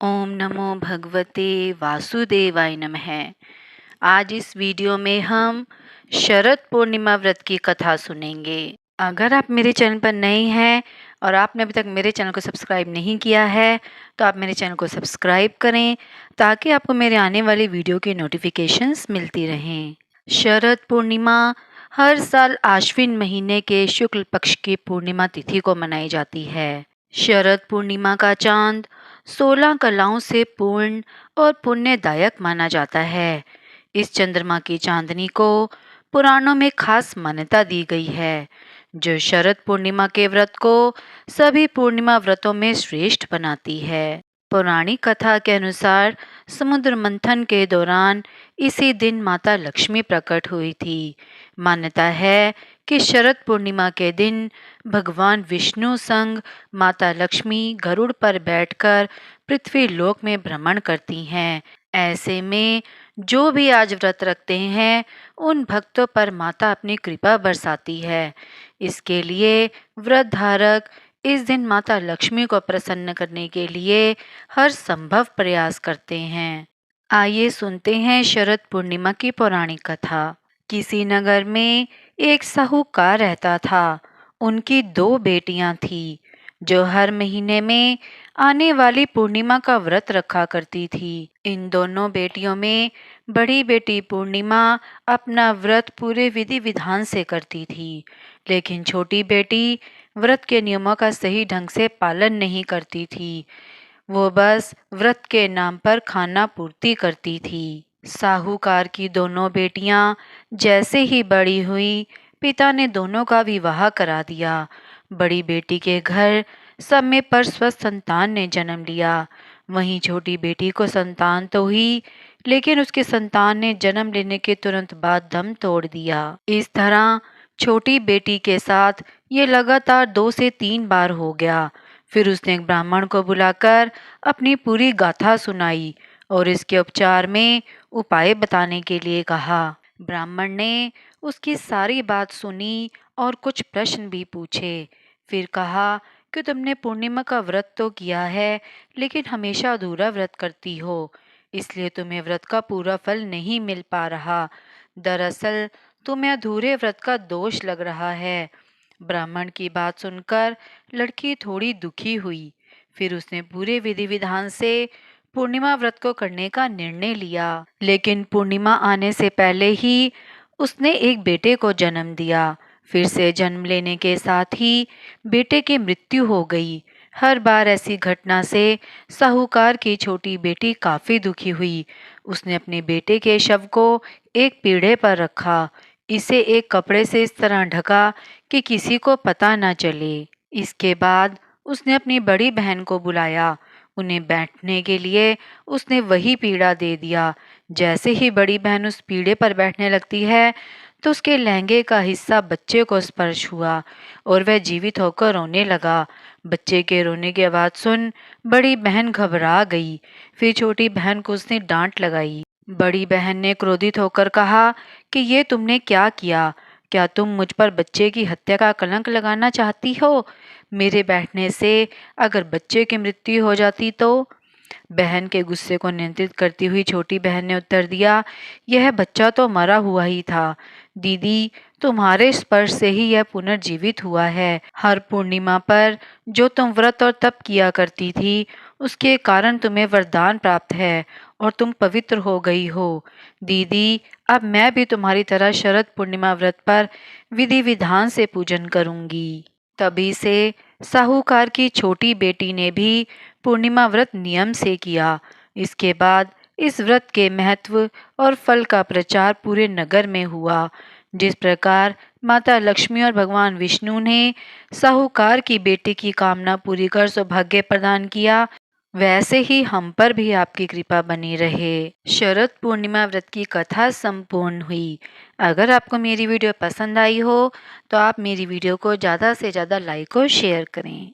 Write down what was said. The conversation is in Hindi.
ओम नमो भगवते वासुदेवाय नमः। आज इस वीडियो में हम शरद पूर्णिमा व्रत की कथा सुनेंगे। अगर आप मेरे चैनल पर नए हैं और आपने अभी तक मेरे चैनल को सब्सक्राइब नहीं किया है तो आप मेरे चैनल को सब्सक्राइब करें ताकि आपको मेरे आने वाली वीडियो की नोटिफिकेशंस मिलती रहें। शरद पूर्णिमा हर साल आश्विन महीने के शुक्ल पक्ष की पूर्णिमा तिथि को मनाई जाती है। शरद पूर्णिमा का चांद 16 कलाओं से पूर्ण और पुण्यदायक माना जाता है। इस चंद्रमा की चांदनी को पुराणों में खास मान्यता दी गई है, जो शरद पूर्णिमा के व्रत को सभी पूर्णिमा व्रतों में श्रेष्ठ बनाती है। पौराणिक कथा के अनुसार समुद्र मंथन के दौरान इसी दिन माता लक्ष्मी प्रकट हुई थी। मान्यता है कि शरद पूर्णिमा के दिन भगवान विष्णु संग माता लक्ष्मी गरुड़ पर बैठकर पृथ्वी लोक में भ्रमण करती हैं। ऐसे में जो भी आज व्रत रखते हैं उन भक्तों पर माता अपनी कृपा बरसाती है। इसके लिए व्रत धारक इस दिन माता लक्ष्मी को प्रसन्न करने के लिए हर संभव प्रयास करते हैं। आइए सुनते हैं शरद पूर्णिमा की पौराणिक कथा। किसी नगर में एक साहूकार रहता था। उनकी 2 बेटियां थीं, जो हर महीने में आने वाली पूर्णिमा का व्रत रखा करती थी। इन दोनों बेटियों में बड़ी बेटी पूर्णिमा अपना व्रत पूरे विधि विधान से करती थी, लेकिन छोटी बेटी व्रत के नियमों का सही ढंग से पालन नहीं करती थी। वो बस व्रत के नाम पर खाना पूर्ति करती थी। साहूकार की दोनों बेटियां जैसे ही बड़ी हुई, पिता ने दोनों का विवाह करा दिया। बड़ी बेटी के घर समय पर स्वस्थ संतान ने जन्म लिया। वहीं छोटी बेटी को संतान तो हुई, लेकिन उसके संतान ने जन्म लेने के तुरंत बाद दम तोड़ दिया। इस तरह छोटी बेटी के साथ ये लगातार 2 से 3 बार हो गया। फिर उसने एक ब्राह्मण को बुलाकर अपनी पूरी गाथा सुनाई और इसके उपचार में उपाय बताने के लिए कहा। ब्राह्मण ने उसकी सारी बात सुनी और कुछ प्रश्न भी पूछे। फिर कहा कि तुमने पूर्णिमा का व्रत तो किया है, लेकिन हमेशा अधूरा व्रत करती हो, इसलिए तुम्हें व्रत का पूरा फल नहीं मिल पा रहा। दरअसल तुम्हें अधूरे व्रत का दोष लग रहा है। ब्राह्मण की बात सुनकर लड़की थोड़ी दुखी हुई। फिर उसने पूरे विधि विधान से पूर्णिमा व्रत को करने का निर्णय लिया। लेकिन पूर्णिमा आने से पहले ही उसने एक बेटे को जन्म दिया। फिर से जन्म लेने के साथ ही बेटे की मृत्यु हो गई। हर बार ऐसी घटना से साहूकार की छोटी बेटी काफी दुखी हुई। उसने अपने बेटे के शव को एक पीढ़े पर रखा। इसे एक कपड़े से इस तरह ढका कि किसी को पता न चले। इसके बाद उसने अपनी बड़ी बहन को बुलाया। उन्हें बैठने के लिए उसने वही पीढ़ा दे दिया। जैसे ही बड़ी बहन उस पीढ़े पर बैठने लगती है तो उसके लहंगे का हिस्सा बच्चे को स्पर्श हुआ और वह जीवित होकर रोने लगा। बच्चे के रोने की आवाज़ सुन बड़ी बहन घबरा गई। फिर छोटी बहन को उसने डांट लगाई। बड़ी बहन ने क्रोधित होकर कहा कि ये तुमने क्या किया? क्या तुम मुझ पर बच्चे की हत्या का कलंक लगाना चाहती हो? मेरे बैठने से अगर बच्चे की मृत्यु हो जाती तो? बहन के गुस्से को नियंत्रित करती हुई छोटी बहन ने उत्तर दिया, यह बच्चा तो मरा हुआ ही था। दीदी, तुम्हारे स्पर्श से ही यह पुनर्जीवित हुआ है। हर पूर्णिमा पर जो तुम व्रत और तप किया करती थी, उसके कारण तुम्हें वरदान प्राप्त है और तुम पवित्र हो गई हो। दीदी, अब मैं भी तुम्हारी तरह शरद पूर्णिमा व्रत पर विधि विधान से पूजन करूंगी। तभी से साहूकार की छोटी बेटी ने भी पूर्णिमा व्रत नियम से किया। इसके बाद इस व्रत के महत्व और फल का प्रचार पूरे नगर में हुआ। जिस प्रकार माता लक्ष्मी और भगवान विष्णु ने साहूकार की बेटी की कामना पूरी कर सौभाग्य प्रदान किया, वैसे ही हम पर भी आपकी कृपा बनी रहे। शरद पूर्णिमा व्रत की कथा संपूर्ण हुई। अगर आपको मेरी वीडियो पसंद आई हो तो आप मेरी वीडियो को ज़्यादा से ज़्यादा लाइक और शेयर करें।